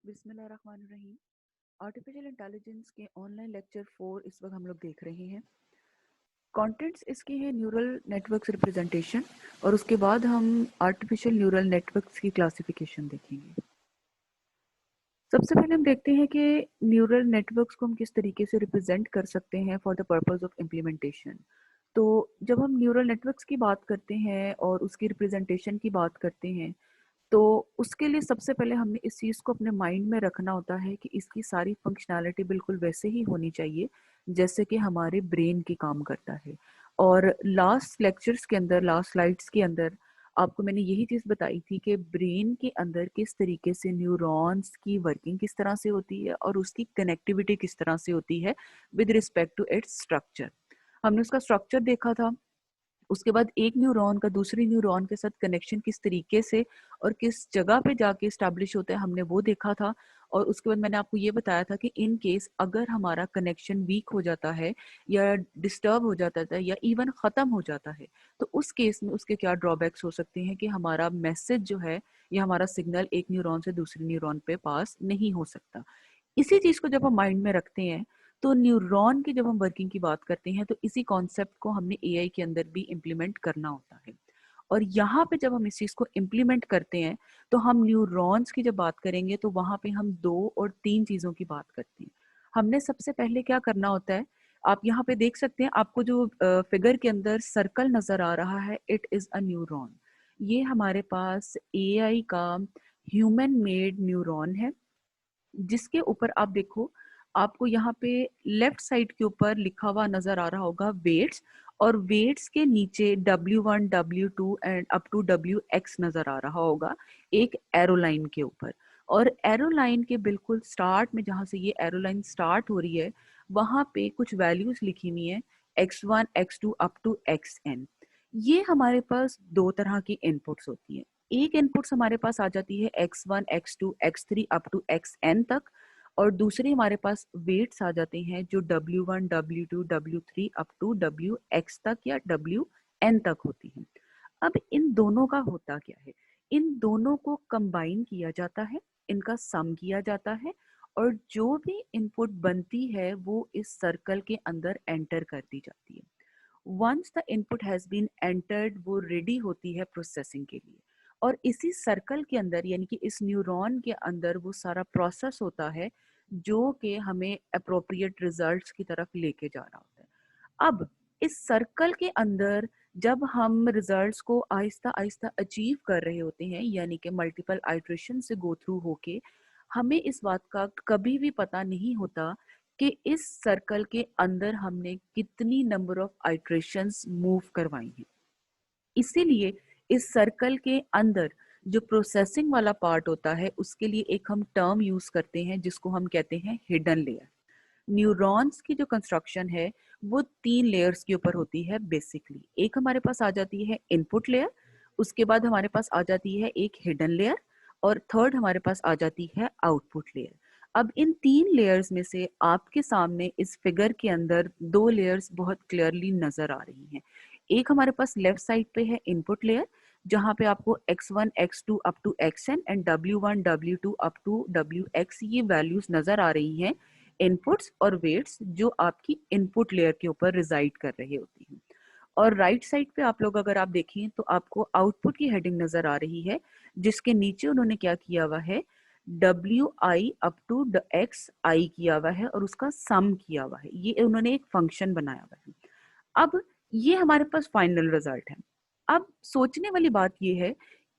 बिस्मिल्लाहिर्रहमानिर्रहीम। Artificial intelligence के online lecture 4 इस वक्त हम लोग देख रहे हैं। कंटेंट्स इसके हैं न्यूरल नेटवर्क्स रिप्रेजेंटेशन, और उसके बाद हम आर्टिफिशियल न्यूरल नेटवर्क्स की क्लासिफिकेशन देखेंगे। सबसे पहले हम देखते हैं कि न्यूरल नेटवर्क्स को हम किस तरीके से रिप्रेजेंट कर सकते हैं for the purpose of implementation. तो जब हम न्यूरल नेटवर्क्स की बात करते हैं और उसकी रिप्रेजेंटेशन की बात करते हैं, तो उसके लिए सबसे पहले हमने इस चीज़ को अपने माइंड में रखना होता है कि इसकी सारी फंक्शनैलिटी बिल्कुल वैसे ही होनी चाहिए जैसे कि हमारे ब्रेन की काम करता है। और लास्ट लेक्चर्स के अंदर, लास्ट स्लाइड्स के अंदर आपको मैंने यही चीज़ बताई थी कि ब्रेन के अंदर किस तरीके से न्यूरॉन्स की वर्किंग किस तरह से होती है और उसकी कनेक्टिविटी किस तरह से होती है with respect to its structure. हमने उसका स्ट्रक्चर देखा था। उसके बाद एक न्यूरॉन का दूसरी न्यूरॉन के साथ कनेक्शन किस तरीके से और किस जगह पे जाके स्टैब्लिश होता है, हमने वो देखा था। और उसके बाद मैंने आपको ये बताया था कि इन केस अगर हमारा कनेक्शन वीक हो जाता है या डिस्टर्ब हो जाता है या इवन ख़त्म हो जाता है, तो उस केस में उसके क्या ड्रॉबैक्स हो सकते हैं कि हमारा मैसेज जो है या हमारा सिग्नल एक न्यूरॉन से दूसरे न्यूरॉन पे पास नहीं हो सकता। इसी चीज़ को जब हम माइंड में रखते हैं, तो न्यूरॉन की जब हम वर्किंग की बात करते हैं, तो इसी कॉन्सेप्ट को हमने एआई के अंदर भी इम्प्लीमेंट करना होता है। और यहाँ पे जब हम इस चीज़ को इम्प्लीमेंट करते हैं, तो हम न्यूरॉन्स की जब बात करेंगे तो वहाँ पे हम 2 और 3 चीज़ों की बात करते हैं। हमने सबसे पहले क्या करना होता है, आप यहाँ पे देख सकते हैं, आपको जो फिगर के अंदर सर्कल नज़र आ रहा है, इट इज़ अ न्यूरॉन। ये हमारे पास एआई का ह्यूमन मेड न्यूरॉन है, जिसके ऊपर आप देखो, आपको यहाँ पे लेफ्ट साइड के ऊपर लिखा हुआ नजर आ रहा होगा वेट्स, और वेट्स के नीचे W1 W2 and up to WX नजर आ रहा होगा एक एरो लाइन के ऊपर। और एरो लाइन के बिल्कुल स्टार्ट में, जहाँ से ये एरो लाइन स्टार्ट हो रही है, वहां पे कुछ वैल्यूज लिखी हुई है, X1 X2 up to XN। ये हमारे पास दो तरह की इनपुट्स होती है। एक इनपुट्स हमारे पास आ जाती है X1 X2 X3 up to XN तक, और दूसरे हमारे पास वेट्स आ जाते हैं जो W1 W2 W3 up to WX तक या WN तक होती हैं। अब इन दोनों का होता क्या है, इन दोनों को कंबाइन किया जाता है, इनका सम किया जाता है, और जो भी इनपुट बनती है वो इस सर्कल के अंदर एंटर कर दी जाती है। Once the input has been entered, वो रेडी होती है प्रोसेसिंग के लिए। और इसी सर्कल के अंदर, यानी कि इस न्यूरॉन के अंदर, वो सारा प्रोसेस होता है जो कि हमें अप्रोप्रिएट रिजल्ट्स की तरफ लेके जा रहा होता है। अब इस सर्कल के अंदर जब हम रिजल्ट्स को आहिस्ता आहिस्ता अचीव कर रहे होते हैं, यानी कि मल्टीपल आइट्रेशन से गो थ्रू होके, हमें इस बात का कभी भी पता नहीं होता कि इस सर्कल के अंदर हमने कितनी नंबर ऑफ आइट्रेशंस मूव करवाई हैं। इसीलिए इस सर्कल के अंदर जो प्रोसेसिंग वाला पार्ट होता है, उसके लिए एक हम टर्म यूज करते हैं जिसको हम कहते हैं हिडन लेयर। न्यूरॉन्स की जो कंस्ट्रक्शन है वो 3 लेयर्स के ऊपर होती है बेसिकली। एक हमारे पास आ जाती है इनपुट लेयर, उसके बाद हमारे पास आ जाती है एक हिडन लेयर, और थर्ड हमारे पास आ जाती है आउटपुट लेयर। अब इन 3 लेयर्स में से आपके सामने इस फिगर के अंदर 2 लेयर्स बहुत क्लियरली नजर आ रही हैं। एक हमारे पास लेफ्ट साइड पे है इनपुट लेयर, जहाँ पे आपको X1 X2 up to XN and W1 W2 up to WX ये वैल्यूज नजर आ रही हैं, इनपुट्स और वेट्स जो आपकी इनपुट लेयर के ऊपर रिजाइड कर रहे होती हैं। और राइट साइड पे आप लोग अगर आप देखें तो आपको आउटपुट की हेडिंग नजर आ रही है, जिसके नीचे उन्होंने क्या किया हुआ है, WI अप टू XI किया हुआ है और उसका सम किया हुआ है। ये उन्होंने एक फंक्शन बनाया हुआ है। अब ये हमारे पास फाइनल रिजल्ट है। अब सोचने वाली बात ये है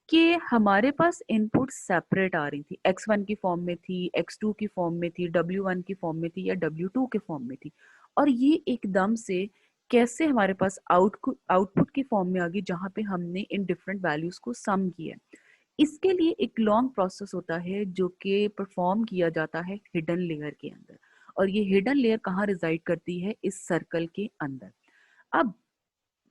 कि हमारे पास इनपुट सेपरेट आ रही थी, X1 की फॉर्म में थी, X2 की फॉर्म में थी, W1 की फॉर्म में थी या W2 के फॉर्म में थी, और ये एकदम से कैसे हमारे पास आउटपुट की फॉर्म में आ गई जहाँ पे हमने इन डिफरेंट वैल्यूज को सम किया। इसके लिए एक लॉन्ग प्रोसेस होता है जो कि परफॉर्म किया जाता है हिडन लेयर के अंदर, और ये हिडन लेयर कहाँ रिजाइड करती है, इस सर्कल के अंदर। अब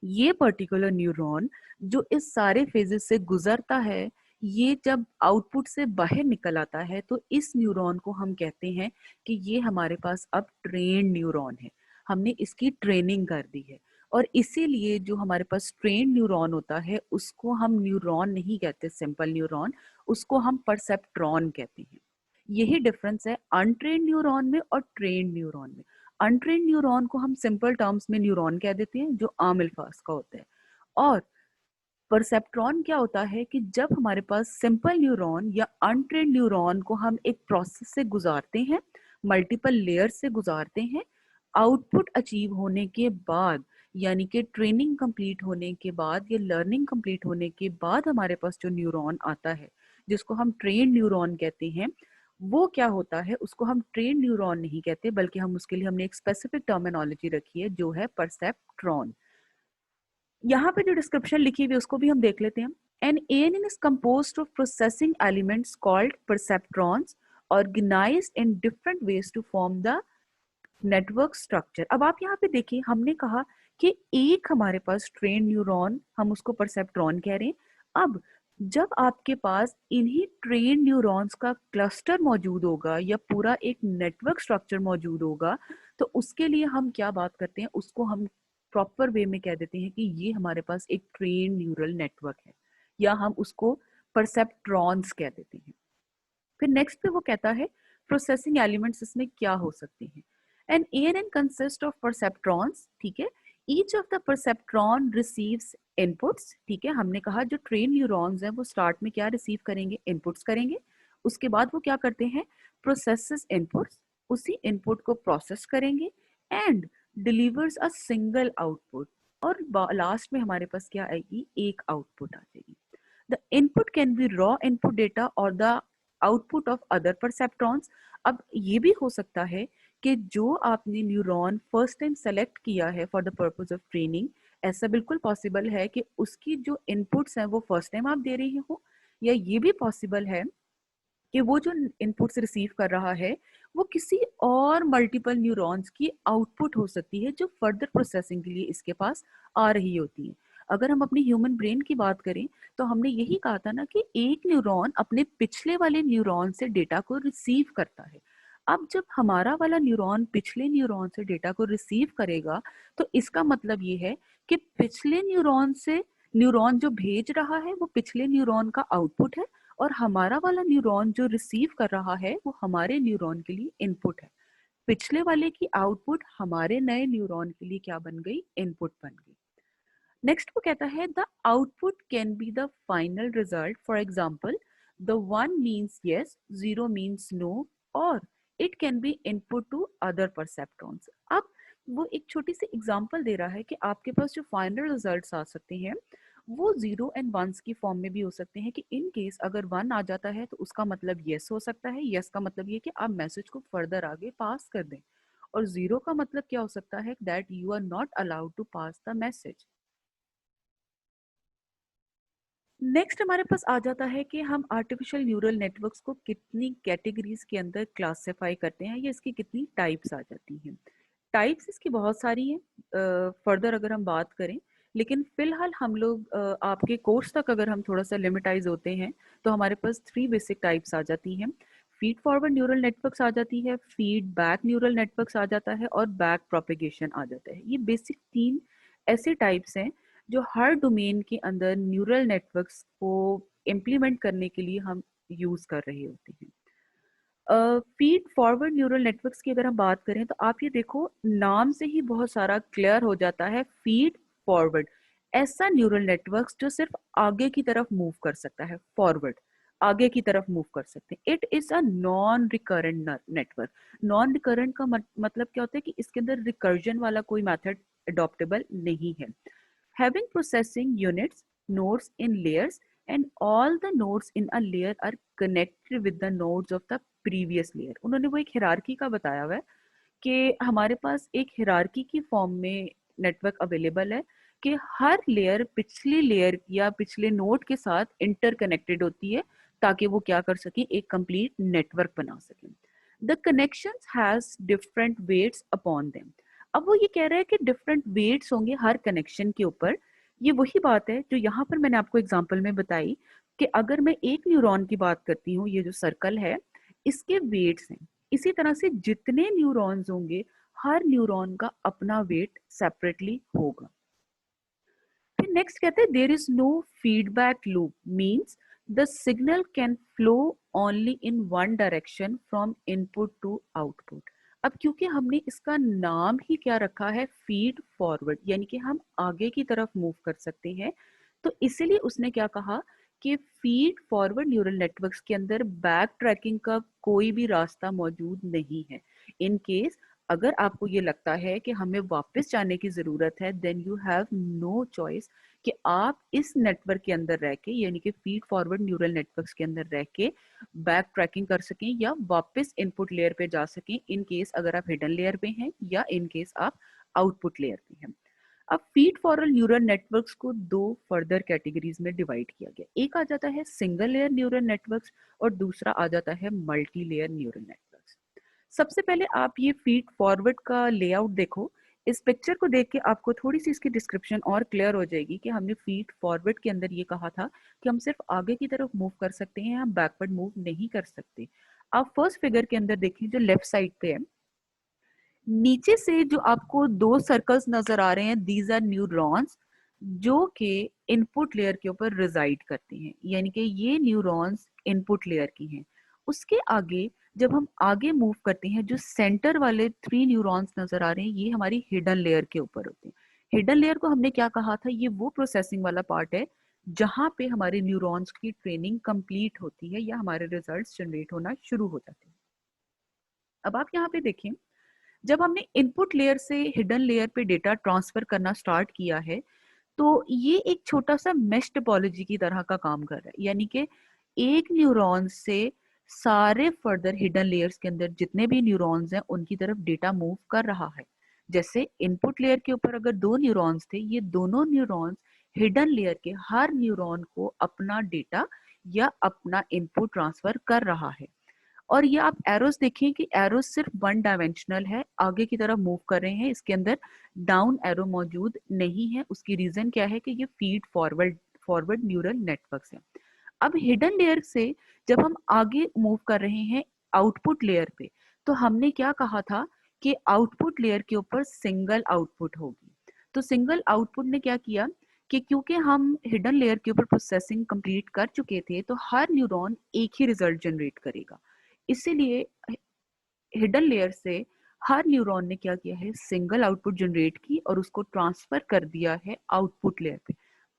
ये पर्टिकुलर न्यूरॉन जो इस सारे फेजेस से गुजरता है, ये जब आउटपुट से बाहर निकल आता है, तो इस न्यूरॉन को हम कहते हैं कि ये हमारे पास अब ट्रेन न्यूरॉन है, हमने इसकी ट्रेनिंग कर दी है। और इसीलिए जो हमारे पास ट्रेन न्यूरॉन होता है उसको हम न्यूरॉन नहीं कहते सिंपल न्यूरॉन, उसको हम परसेप्ट्रॉन कहते हैं। यही डिफरेंस है अनट्रेन्ड न्यूरॉन में और ट्रेन्ड न्यूरॉन में। अनट्रेन्ड न्यूरॉन को हम सिंपल टर्म्स में न्यूरॉन कह देते हैं जो आम अल्फाज का होता है, और परसेप्ट्रॉन क्या होता है कि जब हमारे पास सिंपल न्यूरॉन या अनट्रेन्ड न्यूरॉन को हम एक प्रोसेस से गुजारते हैं, मल्टीपल लेयर से गुजारते हैं, आउटपुट अचीव होने के बाद, यानी कि ट्रेनिंग कंप्लीट होने के बाद या लर्निंग कंप्लीट होने के बाद हमारे पास जो न्यूरॉन आता है जिसको हम ट्रेन न्यूरॉन कहते हैं, वो क्या होता है, उसको हम ट्रेन न्यूरॉन नहीं कहते, बल्कि हम उसके लिए हमने एक स्पेसिफिक टर्मिनोलॉजी रखी है जो है परसेप्ट्रॉन। यहाँ पे जो डिस्क्रिप्शन लिखी हुई है उसको भी हम देख लेते हैं। An ANN is composed of processing elements called perceptrons organized in different ways to form the network structure. अब आप यहाँ पे देखिए, हमने कहा कि एक हमारे पास ट्रेन न्यूरॉन, हम उसको परसेप्ट्रॉन कह रहे हैं। अब जब आपके पास इन्हीं ट्रेन न्यूरॉन्स का क्लस्टर मौजूद होगा या पूरा एक नेटवर्क स्ट्रक्चर मौजूद होगा, तो उसके लिए हम क्या बात करते हैं, उसको हम प्रॉपर वे में कह देते हैं कि ये हमारे पास एक ट्रेन न्यूरल नेटवर्क है, या हम उसको परसेप्ट्रॉन्स कह देते हैं। फिर नेक्स्ट पे वो कहता है प्रोसेसिंग एलिमेंट्स इसमें क्या हो सकते हैं। An ANN consist of perceptrons, ठीक है, each of the perceptron receives inputs, ठीक है, हमने कहा जो ट्रेन न्यूरॉन्स हैं वो स्टार्ट में क्या रिसीव करेंगे, इनपुट्स करेंगे, उसके बाद वो क्या करते हैं, प्रोसेसेस इनपुट्स, उसी इनपुट को प्रोसेस करेंगे and delivers a single output, और लास्ट में हमारे पास क्या आएगी, एक आउटपुट आ जाएगी। The input can be raw input data और the output of other perceptrons. अब ये भी हो सकता है कि जो आपने न्यूरॉन फर्स्ट टाइम सेलेक्ट किया है for the purpose of training, ऐसा बिल्कुल पॉसिबल है कि उसकी जो इनपुट्स हैं वो फर्स्ट टाइम आप दे रहे हो, या ये भी पॉसिबल है कि वो जो इनपुट्स रिसीव कर रहा है वो किसी और मल्टीपल न्यूरॉन्स की आउटपुट हो सकती है जो फर्दर प्रोसेसिंग के लिए इसके पास आ रही होती है। अगर हम अपनी ह्यूमन ब्रेन की बात करें तो हमने यही कहा था ना कि एक न्यूरॉन अपने पिछले वाले न्यूरॉन से डेटा को रिसीव करता है। अब जब हमारा वाला न्यूरॉन पिछले न्यूरॉन से डेटा को रिसीव करेगा, तो इसका मतलब ये है कि पिछले न्यूरॉन से न्यूरॉन जो भेज रहा है वो पिछले न्यूरॉन का आउटपुट है, और हमारा वाला न्यूरॉन जो रिसीव कर रहा है वो हमारे न्यूरॉन के लिए इनपुट है। पिछले वाले की आउटपुट हमारे नए न्यूरॉन के लिए क्या बन गई, इनपुट बन गई। नेक्स्ट वो कहता है the output can be the final result, for example the 1 means yes, 0 means no, और it can be input to other perceptrons. अब वो एक छोटी सी एग्जांपल दे रहा है कि आपके पास जो फाइनल रिजल्ट्स आ सकते हैं वो 0 एंड 1 की फॉर्म में भी हो सकते हैं, कि इन केस अगर 1 आ जाता है तो उसका मतलब yes हो सकता है, yes का मतलब ये कि आप मैसेज को फर्दर आगे पास कर दें, और 0 का मतलब क्या हो सकता है, that you are not allowed to pass the message. Next हमारे पास आ जाता है कि हम आर्टिफिशियल न्यूरल नेटवर्क्स को कितनी कैटेगरीज के अंदर क्लासिफाई करते हैं, या इसकी कितनी टाइप्स आ जाती हैं। टाइप्स इसकी बहुत सारी हैं, फर्दर अगर हम बात करें, लेकिन फिलहाल हम लोग आपके कोर्स तक अगर हम थोड़ा सा लिमिटाइज होते हैं तो हमारे पास 3 बेसिक टाइप्स आ जाती हैं। फीड फॉरवर्ड न्यूरल नेटवर्क्स आ जाती है, फीड बैक न्यूरल नेटवर्क्स आ जाता है, और बैक प्रोपेगेशन आ जाता है। ये बेसिक 3 ऐसे टाइप्स हैं जो हर डोमेन के अंदर न्यूरल नेटवर्क्स को इम्प्लीमेंट करने के लिए हम यूज कर रहे होते हैं। फीड फॉरवर्ड न्यूरल नेटवर्क्स की अगर हम बात करें तो आप ये देखो, नाम से ही बहुत सारा क्लियर हो जाता है। फीड फॉरवर्ड ऐसा न्यूरल नेटवर्क्स जो सिर्फ आगे की तरफ मूव कर सकता है, फॉरवर्ड आगे की तरफ मूव कर सकते हैं। It is a non recurrent network. Non recurrent का मतलब क्या होता है कि इसके अंदर रिकर्जन वाला कोई मेथड अडॉप्टेबल नहीं है। Having processing units, nodes in layers, and all the nodes in a layer are connected with the nodes of the previous layer। उन्होंने वो एक हिरार्की का बताया हुआ है कि हमारे पास एक हिरार्की की फॉर्म में नेटवर्क अवेलेबल है, कि हर लेयर पिछली लेयर या पिछले नोड के साथ इंटरकनेक्टेड होती है ताकि वो क्या कर सके, एक कंप्लीट नेटवर्क बना सके। The connections has different weights upon them. अब वो ये कह रहा है कि डिफरेंट वेट्स होंगे हर कनेक्शन के ऊपर। ये वही बात है जो यहाँ पर मैंने आपको एग्जांपल में बताई, कि अगर मैं एक न्यूरॉन की बात करती हूँ, ये जो सर्कल है इसके वेट्स हैं, इसी तरह से जितने न्यूरॉन्स होंगे हर न्यूरॉन का अपना वेट सेपरेटली होगा। फिर नेक्स्ट कहते हैं there is no feedback loop, means the signal can flow only in one direction from input to output. अब क्योंकि हमने इसका नाम ही क्या रखा है, फीड फॉरवर्ड, यानी कि हम आगे की तरफ मूव कर सकते हैं, तो इसीलिए उसने क्या कहा कि फीड फॉरवर्ड न्यूरल नेटवर्क्स के अंदर बैक ट्रैकिंग का कोई भी रास्ता मौजूद नहीं है। इन केस अगर आपको ये लगता है कि हमें वापस जाने की जरूरत है, then you have no choice कि आप इस नेटवर्क के अंदर रह के, यानी कि फीड फॉरवर्ड न्यूरल नेटवर्क्स के अंदर रह के बैक ट्रैकिंग कर सकें या वापस इनपुट लेयर पे जा सकें, इन केस अगर आप हिडन लेयर पे हैं या इन केस आप आउटपुट लेयर पे हैं। अब फीड फॉरवर्ड न्यूरल नेटवर्क्स को दो फर्दर कैटेगरीज में डिवाइड किया गया। एक आ जाता है सिंगल लेयर न्यूरल नेटवर्क्स और दूसरा आ जाता है मल्टी लेयर न्यूरल नेटवर्क्स। सबसे पहले आप ये फीड फॉरवर्ड का लेआउट देखो। इस पिक्चर को देख के आपको थोड़ी सी इसकी डिस्क्रिप्शन और क्लियर हो जाएगी कि हमने फीड फॉरवर्ड के अंदर ये कहा था कि हम सिर्फ आगे की तरफ मूव कर सकते हैं, हम बैकवर्ड मूव नहीं कर सकते। आप फर्स्ट फिगर के अंदर देखिए जो लेफ्ट साइड पे है, नीचे से जो आपको दो सर्कल्स नजर आ रहे हैं, दीज आर न्यूरॉन्स जो कि इनपुट लेयर के ऊपर रिजाइड करते हैं, यानी कि ये न्यूरॉन्स इनपुट लेयर की हैं। उसके आगे जब हम आगे मूव करते हैं, जो सेंटर वाले 3 न्यूरॉन्स नजर आ रहे हैं, ये हमारी हिडन लेयर के ऊपर होते हैं। हिडन लेयर को हमने क्या कहा था, ये वो प्रोसेसिंग वाला पार्ट है जहां पे हमारे न्यूरॉन्स की ट्रेनिंग कंप्लीट होती है या हमारे रिजल्ट्स जनरेट होना शुरू हो जाते हैं। अब आप यहाँ पे देखें, जब हमने इनपुट लेयर से हिडन लेयर पे डेटा ट्रांसफर करना स्टार्ट किया है, तो ये एक छोटा सा मेश टोपोलॉजी की तरह का काम कर रहा है, यानी कि एक न्यूरॉन से सारे फर्दर हिडन लेयर्स के अंदर जितने भी न्यूरॉन्स हैं उनकी तरफ डेटा मूव कर रहा है। जैसे इनपुट लेयर के ऊपर अगर 2 न्यूरॉन्स थे, ये दोनों न्यूरॉन्स हिडन लेयर के हर न्यूरॉन को अपना डेटा या अपना इनपुट ट्रांसफर कर रहा है। और ये आप एरोस देखें कि एरोस सिर्फ वन डायमेंशनल है, आगे की तरफ मूव कर रहे हैं, इसके अंदर डाउन एरो मौजूद नहीं है। उसकी रीजन क्या है कि ये feed forward forward neural networks हैं। अब हिडन लेयर से जब हम आगे मूव कर रहे हैं आउटपुट लेयर पे, तो हमने क्या कहा था कि आउटपुट लेयर के ऊपर सिंगल आउटपुट होगी। तो सिंगल आउटपुट ने क्या किया कि क्योंकि हम हिडन लेयर के ऊपर प्रोसेसिंग कंप्लीट कर चुके थे, तो हर न्यूरॉन एक ही रिजल्ट जनरेट करेगा। इसीलिए हिडन लेयर से हर न्यूरॉन ने क्या किया है, सिंगल आउटपुट जनरेट की और उसको ट्रांसफर कर दिया है आउटपुट लेयर पे।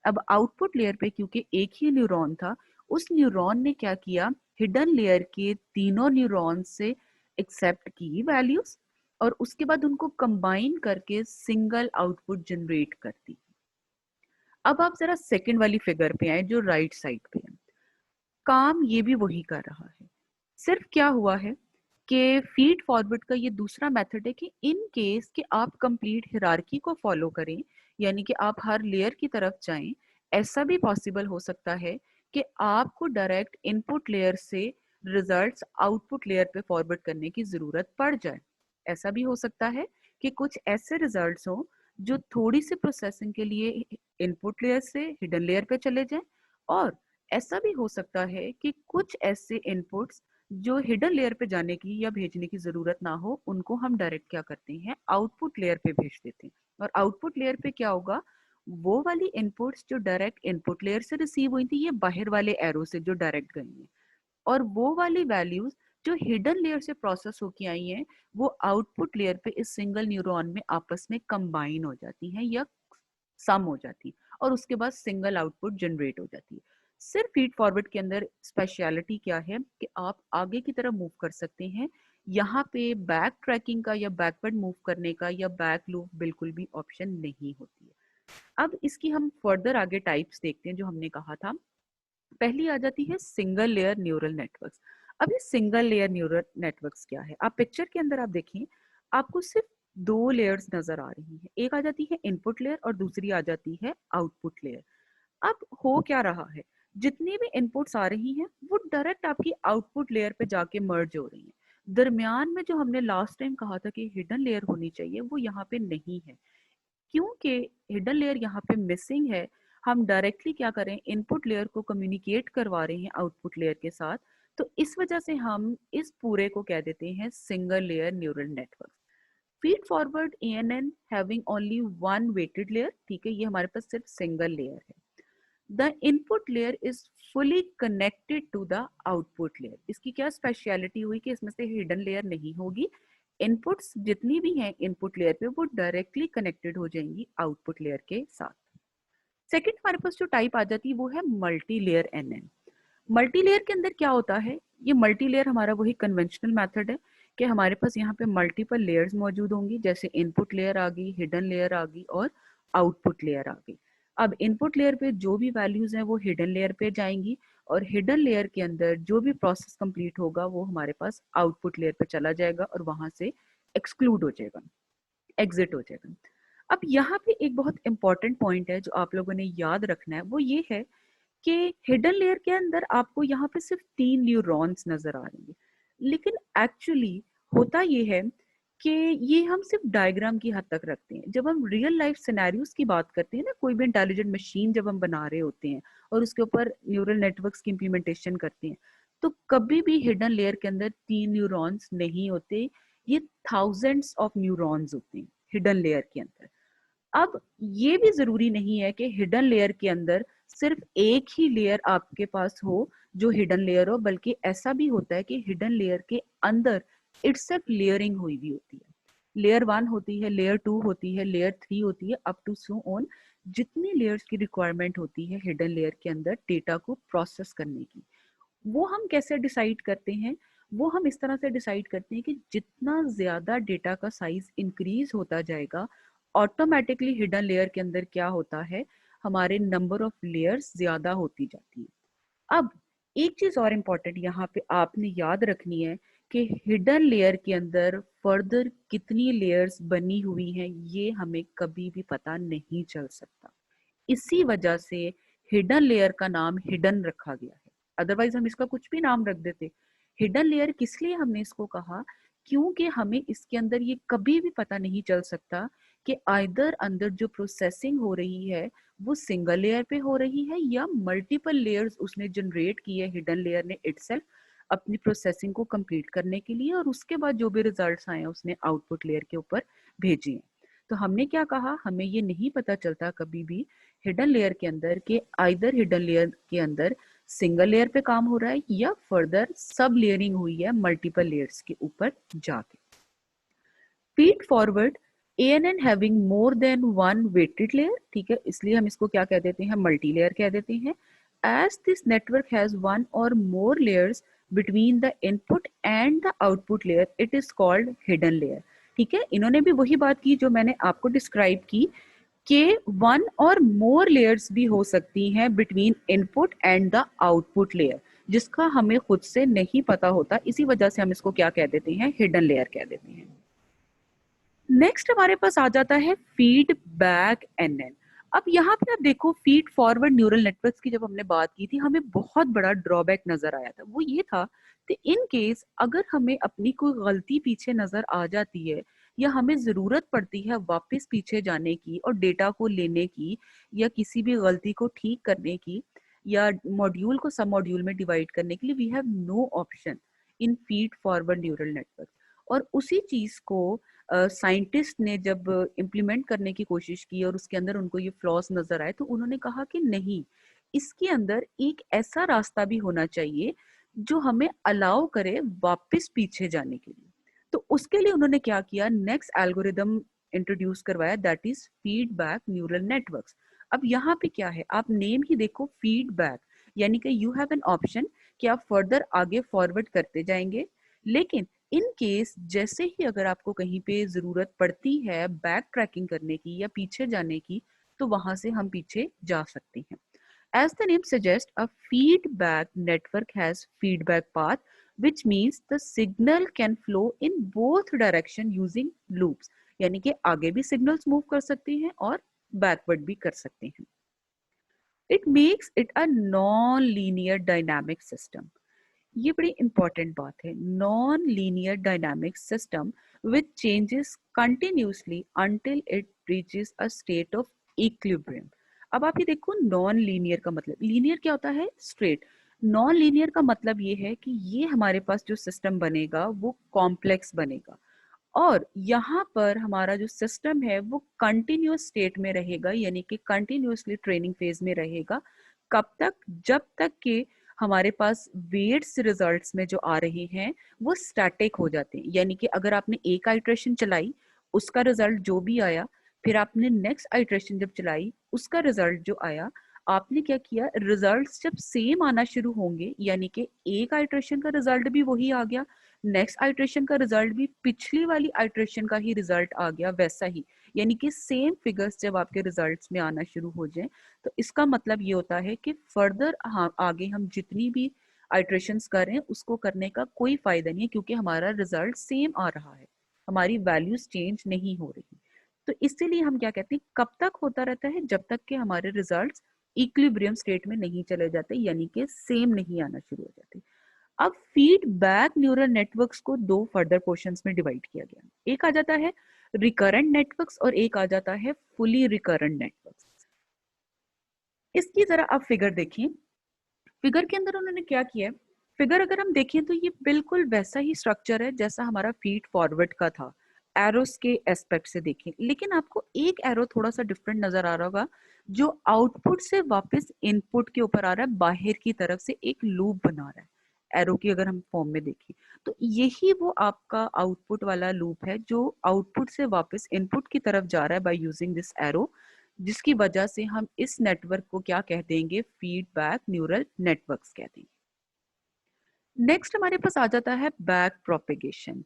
अब आउटपुट लेयर पे क्योंकि एक ही न्यूरॉन था, उस न्यूरॉन ने क्या किया, हिडन लेयर के तीनों न्यूरॉन से एक्सेप्ट की वैल्यूज और उसके बाद उनको कंबाइन करके सिंगल आउटपुट जनरेट कर दी। अब आप जरा सेकंड वाली फिगर पे आए जो राइट साइड पे है। काम ये भी वही कर रहा है, सिर्फ क्या हुआ है कि फीड फॉरवर्ड का ये दूसरा मेथड है कि इन केस कि आप कंप्लीट हिरार्की को फॉलो करें, यानी कि आप हर लेयर की तरफ जाएं, ऐसा भी पॉसिबल हो सकता है कि आपको डायरेक्ट इनपुट लेयर से रिजल्ट्स आउटपुट लेयर पे फॉरवर्ड करने की जरूरत पड़ जाए। ऐसा भी हो सकता है कि कुछ ऐसे रिजल्ट्स हों जो थोड़ी सी प्रोसेसिंग के लिए इनपुट लेयर से हिडन लेयर पे चले जाएं, और ऐसा भी हो सकता है कि कुछ ऐसे इनपुट्स जो हिडन लेयर पे जाने की या भेजने की जरूरत ना हो, उनको हम डायरेक्ट क्या करते हैं, आउटपुट लेयर पे भेज देते हैं। और आउटपुट लेयर पे क्या होगा, वो वाली इनपुट्स जो डायरेक्ट इनपुट लेयर से रिसीव हुई थी, ये बाहर वाले एरो से जो डायरेक्ट गई हैं, और वो वाली वैल्यूज जो हिडन लेयर से प्रोसेस होके आई हैं, वो आउटपुट लेयर पे इस सिंगल न्यूरॉन में आपस में कंबाइन हो जाती हैं या सम हो जाती है और उसके बाद सिंगल आउटपुट जनरेट हो जाती है। सिर्फ फीड फॉरवर्ड के अंदर स्पेशलिटी क्या है कि आप आगे की तरफ मूव कर सकते हैं, यहाँ पे बैक ट्रैकिंग का या बैकवर्ड मूव करने का या बैक लूप बिल्कुल भी ऑप्शन नहीं होती है। अब इसकी हम फर्दर आगे टाइप्स देखते हैं जो हमने कहा था। पहली आ जाती है सिंगल लेयर न्यूरल नेटवर्क्स। अब ये सिंगल लेयर न्यूरल नेटवर्क्स क्या है, आप पिक्चर के अंदर आप देखें, आपको सिर्फ दो लेयर्स नजर आ रही हैं, एक आ जाती है इनपुट लेयर और दूसरी आ जाती है आउटपुट लेयर। अब हो क्या रहा है, जितनी भी इनपुट्स आ रही हैं वो डायरेक्ट आपकी आउटपुट लेयर पे जाके मर्ज हो रही हैं। दरमियान में जो हमने लास्ट टाइम कहा था कि हिडन लेयर होनी चाहिए, वो यहाँ पे नहीं है। क्योंकि हिडन लेयर यहाँ पे मिसिंग है, हम डायरेक्टली क्या करें, इनपुट लेयर को कम्युनिकेट करवा रहे हैं आउटपुट लेयर के साथ, तो इस वजह से हम इस पूरे को कह देते हैं single layer neural network. Feed forward ANN having only one weighted layer, ठीक है, ये हमारे पास सिर्फ सिंगल लेयर है। The input layer is fully connected to the output layer. इसकी क्या स्पेशलिटी हुई कि इसमें से हिडन लेयर नहीं होगी, इनपुट्स जितनी भी हैं इनपुट लेयर पे वो डायरेक्टली कनेक्टेड हो जाएंगी आउटपुट लेयर के साथ। सेकंड हमारे पास जो टाइप आ जाती है वो है multi layer NN. Multi layer के अंदर क्या होता है, ये मल्टी लेयर हमारा वही कन्वेंशनल मेथड है कि हमारे पास यहाँ पे मल्टीपल लेयर्स मौजूद होंगी, जैसे इनपुट लेयर आ गई, हिडन लेयर आ गई और आउटपुट लेयर आ गई। अब इनपुट लेयर पे जो भी वैल्यूज हैं वो हिडन लेयर पे जाएंगी और हिडन लेयर के अंदर जो भी प्रोसेस कंप्लीट होगा वो हमारे पास आउटपुट लेयर पे चला जाएगा और वहां से एक्सक्लूड हो जाएगा, एग्जिट हो जाएगा। अब यहाँ पे एक बहुत इंपॉर्टेंट पॉइंट है जो आप लोगों ने याद रखना है, वो ये है कि हिडन लेयर के अंदर आपको यहाँ पे सिर्फ 3 न्यूरॉन्स नजर आ रही है, लेकिन एक्चुअली होता ये है कि ये हम सिर्फ डायग्राम की हद तक रखते हैं। जब हम रियल लाइफ सिनेरियोस की बात करते हैं ना, कोई भी इंटेलिजेंट मशीन जब हम बना रहे होते हैं और उसके ऊपर न्यूरल नेटवर्क्स की इम्प्लीमेंटेशन करते हैं, तो कभी भी हिडन लेयर के अंदर 3 न्यूरॉन्स नहीं होते, ये थाउजेंड्स ऑफ न्यूरॉन्स होते हैं हिडन लेयर के अंदर। अब ये भी जरूरी नहीं है कि हिडन लेयर के अंदर सिर्फ एक ही लेयर आपके पास हो जो हिडन लेयर हो, बल्कि ऐसा भी होता है कि हिडन लेयर के अंदर इटसेल्फ लेयरिंग हुई भी होती है। लेयर 1 होती है, लेयर 2 होती है, लेयर 3 होती है, अप टू सो ऑन। जितनी लेयर्स की रिक्वायरमेंट होती है हिडन लेयर के अंदर डेटा को प्रोसेस करने की, वो हम कैसे डिसाइड करते हैं? वो हम इस तरह से डिसाइड करते हैं कि जितना ज्यादा डेटा का साइज इंक्रीज होता जाएगा, ऑटोमेटिकली हिडन लेयर के अंदर क्या होता है, हमारे नंबर ऑफ लेयर्स ज्यादा होती जाती है। अब एक चीज और इम्पोर्टेंट यहाँ पे आपने याद रखनी है कि हिडन लेयर के अंदर फर्दर कितनी लेयर्स बनी हुई हैं ये हमें कभी भी पता नहीं चल सकता। इसी वजह से हिडन लेयर का नाम हिडन रखा गया है, अदरवाइज हम इसका कुछ भी नाम रख देते। हिडन लेयर किस लिए हमने इसको कहा, क्योंकि हमें इसके अंदर ये कभी भी पता नहीं चल सकता कि आइदर अंदर जो प्रोसेसिंग हो रही है वो सिंगल लेयर पे हो रही है या मल्टीपल लेयर्स उसने जनरेट की है हिडन लेयर ने इटसेल्फ अपनी प्रोसेसिंग को कंप्लीट करने के लिए, और उसके बाद जो भी रिजल्ट्स आए हैं उसने आउटपुट लेयर के ऊपर भेजी हैं। तो हमने क्या कहा, हमें ये नहीं पता चलता कभी भी हिडन लेयर के अंदर के आइदर हिडन लेयर के अंदर सिंगल लेयर पे काम हो रहा है या फर्दर सब लेयरिंग हुई है मल्टीपल लेयर्स के ऊपर जाके। Feed forward ANN having more than one weighted layer, ठीक है, इसलिए हम इसको क्या कह देते हैं, मल्टी लेयर कह देते हैं। As this network has one or more layers between the input and the output layer, it is called hidden layer. ठीक है, इन्होंने भी वही बात की जो मैंने आपको डिस्क्राइब की कि वन और मोर लेयर्स भी हो सकती हैं between input and the output layer, जिसका हमें खुद से नहीं पता होता, इसी वजह से हम इसको क्या कह देते हैं, हिडन लेयर कह देते हैं। नेक्स्ट हमारे पास आ जाता है फीडबैक एनएन। अब यहाँ पे आप देखो, फीड फॉरवर्ड न्यूरल नेटवर्क्स की जब हमने बात की थी, हमें बहुत बड़ा ड्रॉबैक नजर आया था। वो ये था कि इन केस अगर हमें अपनी कोई गलती पीछे नजर आ जाती है या हमें जरूरत पड़ती है वापस पीछे जाने की और डेटा को लेने की या किसी भी गलती को ठीक करने की या मॉड्यूल को सब मॉड्यूल में डिवाइड करने के लिए, we have no option in feed forward neural network. और उसी चीज को साइंटिस्ट ने जब इम्प्लीमेंट करने की कोशिश की और उसके अंदर उनको ये फ्लॉस नजर आए, तो उन्होंने कहा कि नहीं, इसके अंदर एक ऐसा रास्ता भी होना चाहिए जो हमें अलाउ करे वापस पीछे जाने के लिए। तो उसके लिए उन्होंने क्या किया, नेक्स्ट एल्गोरिदम इंट्रोड्यूस करवाया, that is feedback neural networks. अब यहाँ पे क्या है, आप नेम ही देखो, फीडबैक, यानी कि यू हैव एन ऑप्शन कि आप फर्दर आगे फॉरवर्ड करते जाएंगे, लेकिन इन केस जैसे ही अगर आपको कहीं पे जरूरत पड़ती है बैक ट्रैकिंग करने की या पीछे जाने की, तो वहां से हम पीछे जा सकते हैं। As the name suggest, a feedback network has feedback path, which means the signal can flow in both direction using loops, यानी कि आगे भी सिग्नल्स मूव कर सकते हैं और बैकवर्ड भी कर सकते हैं। It makes it a non linear dynamic system. ये बड़ी इंपॉर्टेंट बात है, non linear dynamic system which changes continuously until it reaches a state of equilibrium. अब आप ये देखो, नॉन लीनियर का मतलब, लीनियर क्या होता है, स्ट्रेट। नॉन लीनियर का मतलब ये है कि ये हमारे पास जो सिस्टम बनेगा वो कॉम्प्लेक्स बनेगा, और यहाँ पर हमारा जो सिस्टम है वो कंटिन्यूस स्टेट में रहेगा, यानी कि कंटिन्यूसली ट्रेनिंग फेज में रहेगा, कब तक? जब तक कि हमारे पास वेट्स रिजल्ट्स में जो आ रहे हैं वो स्टैटिक हो जाते हैं। यानी कि अगर आपने एक आइट्रेशन चलाई, उसका रिजल्ट जो भी आया, फिर आपने नेक्स्ट आइट्रेशन जब चलाई, उसका रिजल्ट जो आया, आपने क्या किया, रिजल्ट्स जब सेम आना शुरू होंगे, यानी कि एक आइट्रेशन का रिजल्ट भी वही आ गया, नेक्स्ट आइट्रेशन का रिजल्ट भी पिछली वाली आइट्रेशन का ही रिजल्ट आ गया वैसा ही, यानी कि सेम फिगर्स जब आपके रिजल्ट्स में आना शुरू हो जाए, तो इसका मतलब ये होता है कि फर्दर आगे हम जितनी भी आइट्रेशंस कर रहे हैं उसको करने का कोई फायदा नहीं है, क्योंकि हमारा रिजल्ट सेम आ रहा है, हमारी वैल्यूज चेंज नहीं हो रही। तो इसीलिए हम क्या कहते हैं, कब तक होता रहता है? जब तक कि हमारे रिजल्ट्स इक्विलिब्रियम स्टेट में नहीं चले जाते, यानी कि सेम नहीं आना शुरू हो जाते। अब फीडबैक न्यूरल नेटवर्क्स को दो फर्दर पोर्शंस में डिवाइड किया गया। एक आ जाता है रिकरेंट नेटवर्क्स और एक आ जाता है फुली रिकरेंट नेटवर्क्स। इसकी जरा आप फिगर देखिए। फिगर के अंदर उन्होंने क्या किया है, फिगर अगर हम देखें तो ये बिल्कुल वैसा ही स्ट्रक्चर है जैसा हमारा फीड फॉरवर्ड का था, एरोस के एस्पेक्ट से देखें, लेकिन आपको एक एरो थोड़ा सा डिफरेंट नजर आ रहा होगा, जो आउटपुट से वापस इनपुट के ऊपर आ रहा है, बाहर की तरफ से एक लूप बना रहा है एरो की अगर हम फॉर्म में देखें, तो यही वो आपका आउटपुट वाला लूप है जो आउटपुट से वापस इनपुट की तरफ जा रहा है बाय यूजिंग दिस एरो, जिसकी वजह से हम इस नेटवर्क को क्या कह देंगे, फीडबैक न्यूरल नेटवर्क्स कह देंगे। नेक्स्ट हमारे पास आ जाता है बैक प्रोपेगेशन।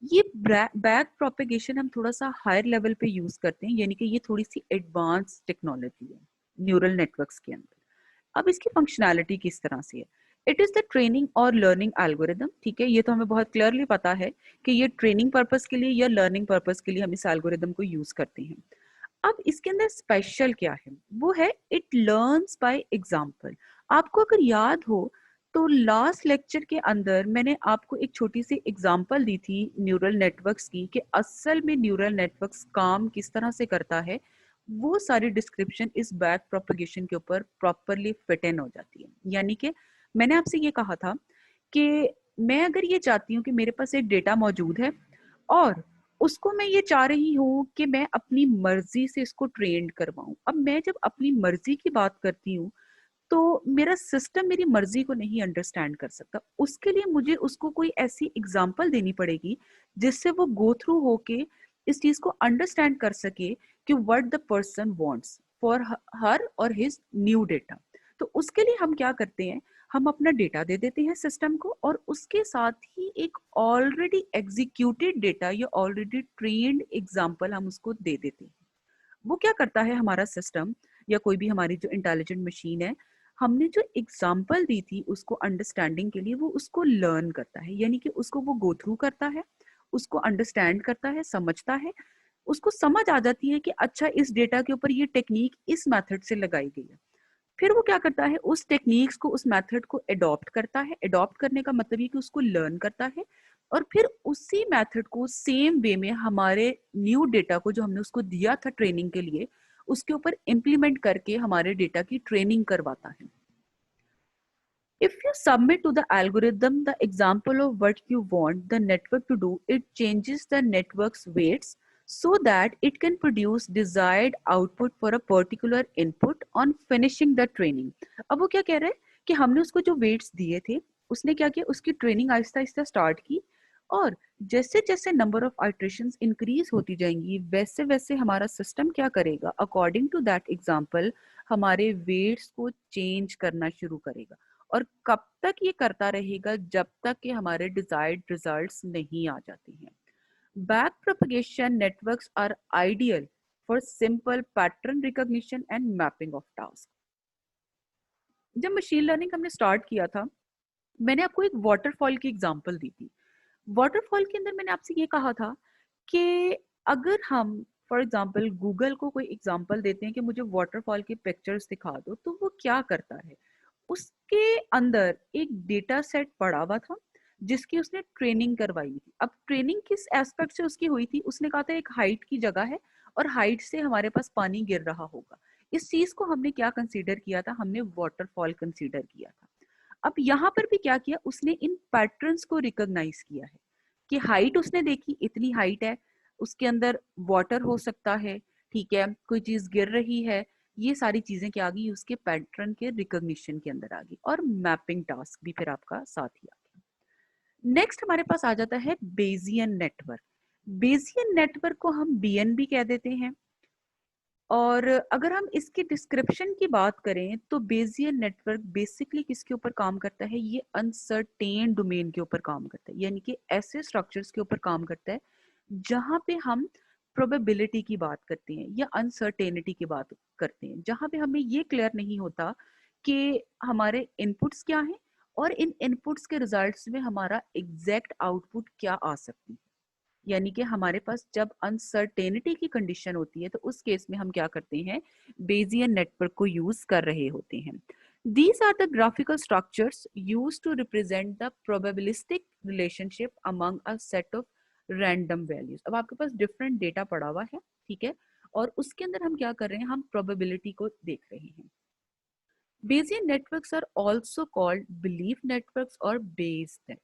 ये बैक प्रोपेगेशन हम थोड़ा सा हायर लेवल पे यूज करते हैं, यानी कि ये थोड़ी सी एडवांस टेक्नोलॉजी है न्यूरल नेटवर्क्स के अंदर। अब इसकी फंक्शनैलिटी किस तरह से है, इट इज द ट्रेनिंग और लर्निंग एल्गोरिदम। ठीक है, ये तो हमें बहुत क्लियरली पता है कि ये ट्रेनिंग पर्पस के लिए या लर्निंग पर्पस के लिए हम इस एल्गोरिदम को यूज करते हैं। अब इसके अंदर स्पेशल क्या है, वो है इट लर्न्स बाय एग्जाम्पल। आपको अगर याद हो तो लास्ट लेक्चर के अंदर मैंने आपको एक छोटी सी एग्जांपल दी थी न्यूरल नेटवर्क्स की, कि असल में न्यूरल नेटवर्क्स काम किस तरह से करता है। वो सारी डिस्क्रिप्शन इस बैक प्रोपगेशन के ऊपर प्रॉपरली फिट इन हो जाती है। यानी कि मैंने आपसे ये कहा था कि मैं अगर ये चाहती हूँ कि मेरे पास एक डेटा मौजूद है और उसको मैं ये चाह रही हूँ कि मैं अपनी मर्जी से इसको ट्रेंड करवाऊं। अब मैं जब अपनी मर्जी की बात करती हूँ तो मेरा सिस्टम मेरी मर्जी को नहीं अंडरस्टैंड कर सकता, उसके लिए मुझे उसको कोई ऐसी एग्जांपल देनी पड़ेगी जिससे वो गो थ्रू होके इस चीज को अंडरस्टैंड कर सके कि what the person wants for her और हिज न्यू डेटा। तो उसके लिए हम क्या करते हैं, हम अपना डेटा दे देते हैं सिस्टम को और उसके साथ ही एक ऑलरेडी एग्जीक्यूटेड डेटा या ऑलरेडी ट्रेन्ड एग्जांपल हम उसको दे देते हैं। वो क्या करता है हमारा सिस्टम या कोई भी हमारी जो इंटेलिजेंट मशीन है, हमने जो एग्जाम्पल दी थी उसको अंडरस्टैंडिंग के लिए, वो उसको लर्न करता है, यानी कि उसको वो गो थ्रू करता है, उसको अंडरस्टैंड करता है, समझता है, उसको समझ आ जाती है कि अच्छा इस डेटा के ऊपर ये टेक्निक इस मेथड से लगाई गई है। फिर वो क्या करता है, उस टेक्निक्स को, उस मेथड को अडॉप्ट करता है। अडॉप्ट करने का मतलब ये कि उसको लर्न करता है और फिर उसी मेथड को सेम वे में हमारे न्यू डेटा को जो हमने उसको दिया था ट्रेनिंग के लिए, उसके ऊपर इम्प्लीमेंट करके हमारे डेटा की ट्रेनिंग करवाता है। If you submit to the algorithm the example of what you want the network to do, it changes the network's weights so that it can produce desired output for a particular input on finishing the training. अब वो क्या कह रहा है कि हमने उसको जो weights दिए थे, उसने क्या किया, उसकी ट्रेनिंग आहिस्ता आहिस्ता स्टार्ट की और जैसे जैसे नंबर ऑफ आइट्रेशंस इंक्रीज होती जाएंगी वैसे वैसे हमारा सिस्टम क्या करेगा, अकॉर्डिंग टू दैट एग्जाम्पल हमारे वेट्स को चेंज करना शुरू करेगा। और कब तक ये करता रहेगा, जब तक कि हमारे डिजायर्ड रिजल्ट्स नहीं आ जाते हैं। Back propagation networks are ideal for simple pattern recognition and mapping of task. जब मशीन लर्निंग हमने स्टार्ट किया था, मैंने आपको एक वाटरफॉल की एग्जांपल दी थी। वाटरफॉल के अंदर मैंने आपसे ये कहा था कि अगर हम फॉर एग्जांपल गूगल को कोई एग्जांपल देते हैं कि मुझे वाटरफॉल की पिक्चर्स दिखा दो, तो वो क्या करता है, उसके अंदर एक डेटा सेट पड़ा हुआ था जिसकी उसने ट्रेनिंग करवाई थी। अब ट्रेनिंग किस एस्पेक्ट से उसकी हुई थी, उसने कहा था एक हाइट की जगह है और हाइट से हमारे पास पानी गिर रहा होगा। इस चीज को हमने क्या कंसीडर किया था, हमने वाटरफॉल कंसीडर किया था। अब यहाँ पर भी क्या किया, उसने इन पैटर्न्स को रिकॉग्नाइज किया है कि हाइट उसने देखी, इतनी हाइट है, उसके अंदर वाटर हो सकता है, ठीक है, कोई चीज गिर रही है, ये सारी चीजें क्या आ गई, उसके पैटर्न के रिकॉग्निशन के अंदर आ गई, और मैपिंग टास्क भी फिर आपका साथ ही आ गया। नेक्स्ट हमारे पास आ जाता है बेजियन नेटवर्क। बेजियन नेटवर्क को हम बीएनबी कह देते हैं। और अगर हम इसकी डिस्क्रिप्शन की बात करें तो बेजियन नेटवर्क बेसिकली किसके ऊपर काम करता है, ये अनसर्टेन डोमेन के ऊपर काम करता है, यानी कि ऐसे स्ट्रक्चर्स के ऊपर काम करता है जहां पे हम प्रोबेबिलिटी की बात करते हैं या अनसर्टेनिटी की बात करते हैं, जहां पे हमें ये क्लियर नहीं होता कि हमारे इनपुट्स क्या हैं और इन इनपुट्स के रिजल्ट्स में हमारा एग्जैक्ट आउटपुट क्या आ सकती है। यानी कि हमारे पास जब अनसर्टेनिटी की कंडीशन होती है तो उस केस में हम क्या करते हैं, बेजियन नेटवर्क को यूज कर रहे होते हैं। These are the graphical structures used to represent the probabilistic relationship among a set of random values। अब आपके पास डिफरेंट डेटा पड़ा हुआ है, ठीक है, और उसके अंदर हम क्या कर रहे हैं, हम प्रोबेबिलिटी को देख रहे हैं। Bayesian networks are also called belief networks और Bayes net।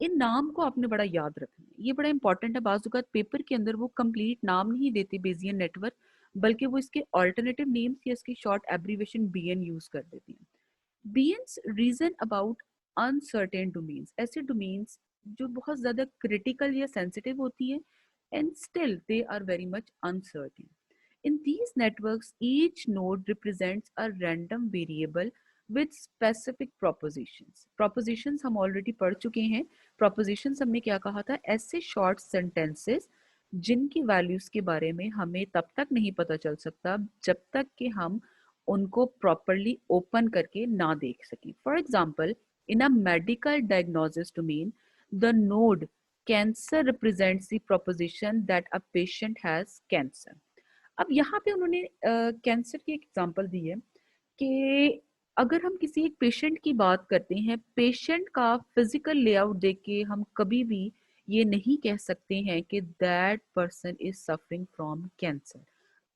इन नाम को आपने बड़ा याद रखना है, ये बड़ा इंपॉर्टेंट है। बाजुकात पेपर के अंदर वो कंप्लीट नाम नहीं देते बेजियन नेटवर्क, बल्कि वो इसके ऑल्टरनेटिव नेम्स या इसकी शॉर्ट एब्रीवेशन बीएन यूज कर देते हैं। BNs reason about uncertain domains, ऐसे डोमेन्स जो बहुत ज्यादा क्रिटिकल या सेंसिटिव होती है, and still they are very much uncertain. In these networks, each node represents a random variable with specific propositions। Propositions हम already पढ़ चुके हैं। Propositions हमने क्या कहा था, ऐसे short sentences जिनकी values के बारे में हमें तब तक नहीं पता चल सकता जब तक कि हम उनको properly open करके ना देख सकें। For example, in a medical diagnosis domain, the node cancer represents the proposition that a patient has cancer। अब यहाँ पे उन्होंने कैंसर की एक एग्जांपल दी है कि अगर हम किसी एक पेशेंट की बात करते हैं, पेशेंट का फिजिकल लेआउट देख के हम कभी भी ये नहीं कह सकते हैं कि that person is suffering from cancer,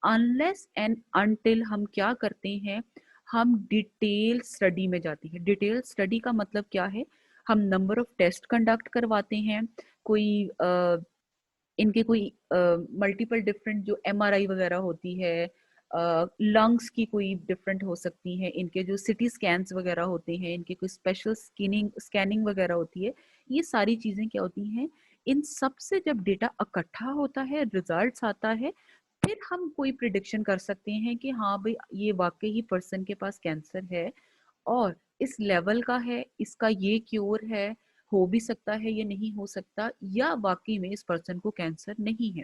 unless and until हम क्या करते हैं, हम डिटेल स्टडी में जाते हैं। डिटेल स्टडी का मतलब क्या है, हम नंबर ऑफ टेस्ट कंडक्ट करवाते हैं, कोई इनके कोई मल्टीपल डिफरेंट जो एमआरआई वगैरह होती है, लंग्स की कोई डिफरेंट हो सकती है, इनके जो सिटी स्कैन्स वगैरह होते हैं, इनके कोई स्पेशल स्कैनिंग वगैरह होती है, ये सारी चीजें क्या होती हैं, इन सब से जब डेटा इकट्ठा होता है, रिजल्ट्स आता है, फिर हम कोई प्रिडिक्शन कर सकते हैं कि हाँ भाई ये वाकई ही पर्सन के पास कैंसर है और इस लेवल का है, इसका ये क्योर है, हो भी सकता है ये नहीं हो सकता, या वाकई में इस पर्सन को कैंसर नहीं है।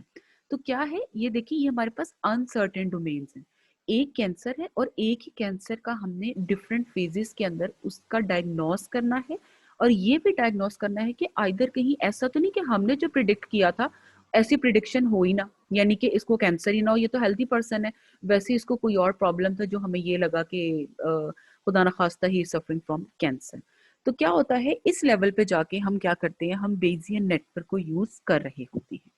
तो क्या है ये देखिए, ये हमारे पास अनसर्टेन डोमेन्स हैं। एक कैंसर है और एक ही कैंसर का हमने डिफरेंट फेजेस के अंदर उसका डायग्नोस करना है, और ये भी डायग्नोस करना है कि आइदर कहीं ऐसा तो नहीं कि हमने जो प्रिडिक्ट किया था ऐसी प्रिडिक्शन हो ही ना, यानी कि इसको कैंसर ही ना हो, ये तो हेल्थी पर्सन है, वैसे इसको कोई और प्रॉब्लम था जो हमें ये लगा कि खुदा ना खास्ता ही सफरिंग फ्रॉम कैंसर। तो क्या होता है, इस लेवल पे जाके हम क्या करते हैं, हम बेजियन नेटवर्क को यूज कर रहे होते हैं।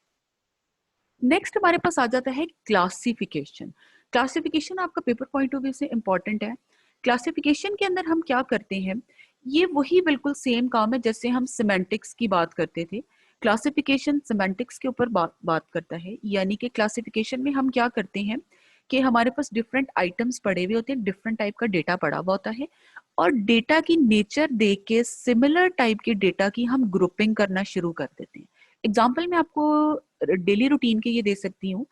नेक्स्ट हमारे पास आ जाता है क्लासिफिकेशन। क्लासिफिकेशन आपका पेपर पॉइंट ऑफ व्यू से इंपॉर्टेंट है। क्लासिफिकेशन के अंदर हम क्या करते हैं, ये वही बिल्कुल सेम काम है जैसे हम सिमेंटिक्स की बात करते थे। क्लासिफिकेशन सिमेंटिक्स के ऊपर बात करता है, यानी कि क्लासिफिकेशन में हम क्या करते हैं कि हमारे पास डिफरेंट आइटम्स पड़े हुए होते हैं, डिफरेंट टाइप का डेटा पड़ा हुआ होता है, और डेटा की नेचर देख के सिमिलर टाइप के डेटा की हम ग्रुपिंग करना शुरू कर देते हैं। एग्जाम्पल मैं आपको डेली रूटीन के ये दे सकती हूँ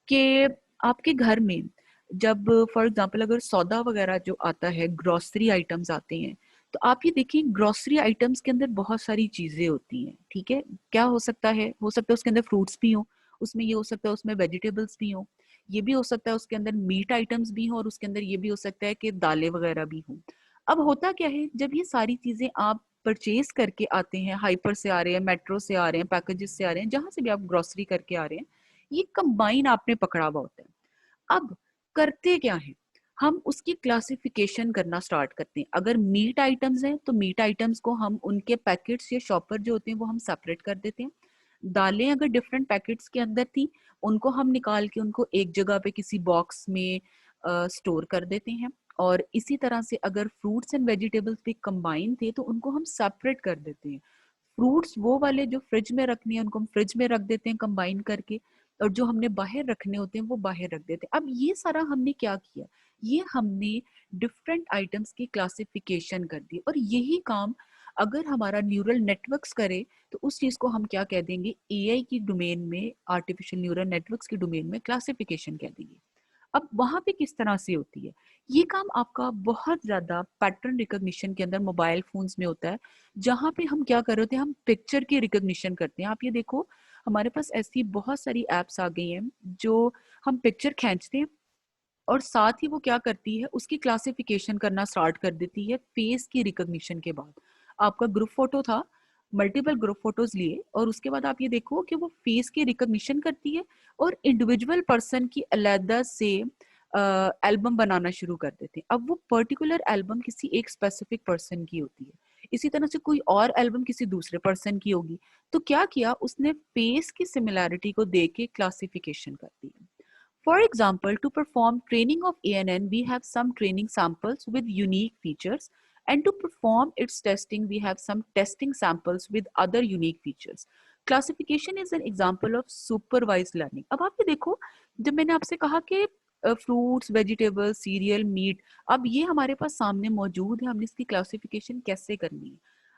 कि आपके घर में जब फॉर एग्जांपल अगर सौदा वगैरह जो आता है, ग्रोसरी आइटम्स आते हैं, तो आप ये देखिए ग्रोसरी आइटम्स के अंदर बहुत सारी चीजें होती हैं, ठीक है। क्या हो सकता है उसके अंदर फ्रूट्स भी हो, उसमें ये हो सकता है उसमें वेजिटेबल्स भी हो, ये भी हो सकता है उसके अंदर मीट आइटम्स भी हो, और उसके अंदर ये भी हो सकता है कि दालें वगैरह भी हो। अब होता क्या है, जब ये सारी चीजें आप परचेज करके आते हैं, हाइपर से आ रहे हैं, मेट्रो से आ रहे हैं, पैकेजेस से आ रहे हैं, जहां से भी आप ग्रोसरी करके आ रहे हैं, ये कंबाइन आपने पकड़ा हुआ होता है। अब करते क्या है, हम उसकी क्लासिफिकेशन करना स्टार्ट करते हैं। अगर मीट आइटम्स हैं तो मीट आइटम्स को हम उनके पैकेट्स या शॉपर जो होते हैं वो हम सेपरेट कर देते हैं। दालें अगर डिफरेंट पैकेट्स के अंदर थी, उनको हम निकाल के उनको एक जगह पे किसी बॉक्स में स्टोर कर देते हैं। और इसी तरह से अगर फ्रूट्स एंड वेजिटेबल्स भी कंबाइन थे तो उनको हम सेपरेट कर देते हैं। फ्रूट्स वो वाले जो फ्रिज में रखनी है उनको हम फ्रिज में रख देते हैं कंबाइन करके, और जो हमने बाहर रखने होते हैं वो बाहर रख देते हैं। अब ये सारा हमने क्या किया, ये हमने डिफरेंट आइटम्स की क्लासिफिकेशन कर दी, और यही काम अगर हमारा न्यूरल नेटवर्क्स करे तो उस चीज को हम क्या कह देंगे, एआई की डोमेन में, आर्टिफिशियल न्यूरल नेटवर्क्स की डोमेन में क्लासिफिकेशन कह देंगे। अब वहां पे किस तरह से होती है ये काम, आपका बहुत ज्यादा पैटर्न रिकॉग्निशन के अंदर मोबाइल फोन्स में होता है, जहां पे हम क्या कर रहे होते हैं, हम पिक्चर की रिकॉग्निशन करते हैं। आप ये देखो, हमारे पास ऐसी बहुत सारी एप्स आ गई हैं जो हम पिक्चर खींचते हैं और साथ ही वो क्या करती है, उसकी क्लासिफिकेशन करना स्टार्ट कर देती है फेस की रिकॉग्निशन के बाद। आपका ग्रुप फोटो था, मल्टीपल ग्रुप फोटोज लिए, और उसके बाद आप ये देखो कि वो फेस की रिकॉग्निशन करती है और इंडिविजुअल पर्सन की अलग से एल्बम बनाना शुरू कर देते हैं। अब वो पर्टिकुलर एल्बम किसी एक स्पेसिफिक पर्सन की होती है, इसी तरह से कोई और एल्बम किसी दूसरे पर्सन की होगी। तो क्या किया उसने, फेस की सिमिलैरिटी को देख के क्लासिफिकेशन कर दी। For example, to perform training of ANN, we have some training samples with unique features, and to perform its testing, we have some testing samples with other unique features. Classification is an example of supervised learning. अब आप ये देखो, जब मैंने आपसे कहा कि fruits, vegetables, serial, meet, अब ये हमारे पास सामने मौजूद है, हमने इसकी क्लासिफिकेशन कैसे करनी है,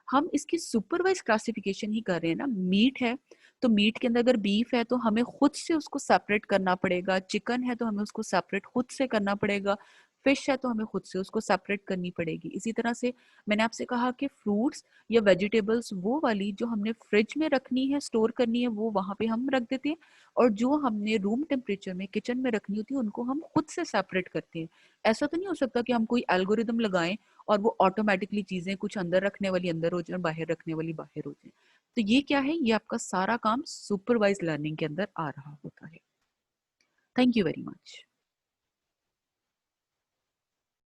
हम इसकी सुपरवाइज क्लासिफिकेशन ही कर रहे हैं ना। मीट है तो मीट के अंदर अगर बीफ है तो हमें खुद से उसको सेपरेट करना पड़ेगा, चिकन है तो हमें उसको सेपरेट खुद से करना पड़ेगा, फिश है तो हमें खुद से उसको सेपरेट करनी पड़ेगी। इसी तरह से मैंने आपसे कहा कि फ्रूट्स या वेजिटेबल्स वो वाली जो हमने फ्रिज में रखनी है, स्टोर करनी है, वो वहां पे हम रख देते हैं, और जो हमने रूम टेम्परेचर में किचन में रखनी होती है उनको हम खुद से सेपरेट करते हैं। ऐसा तो नहीं हो सकता कि हम कोई एल्गोरिदम लगाएं और वो ऑटोमेटिकली चीजें कुछ अंदर रखने वाली अंदर हो जाए, बाहर रखने वाली बाहर हो जाए। तो ये क्या है, ये आपका सारा काम सुपरवाइज लर्निंग के अंदर आ रहा होता है। Thank you very much.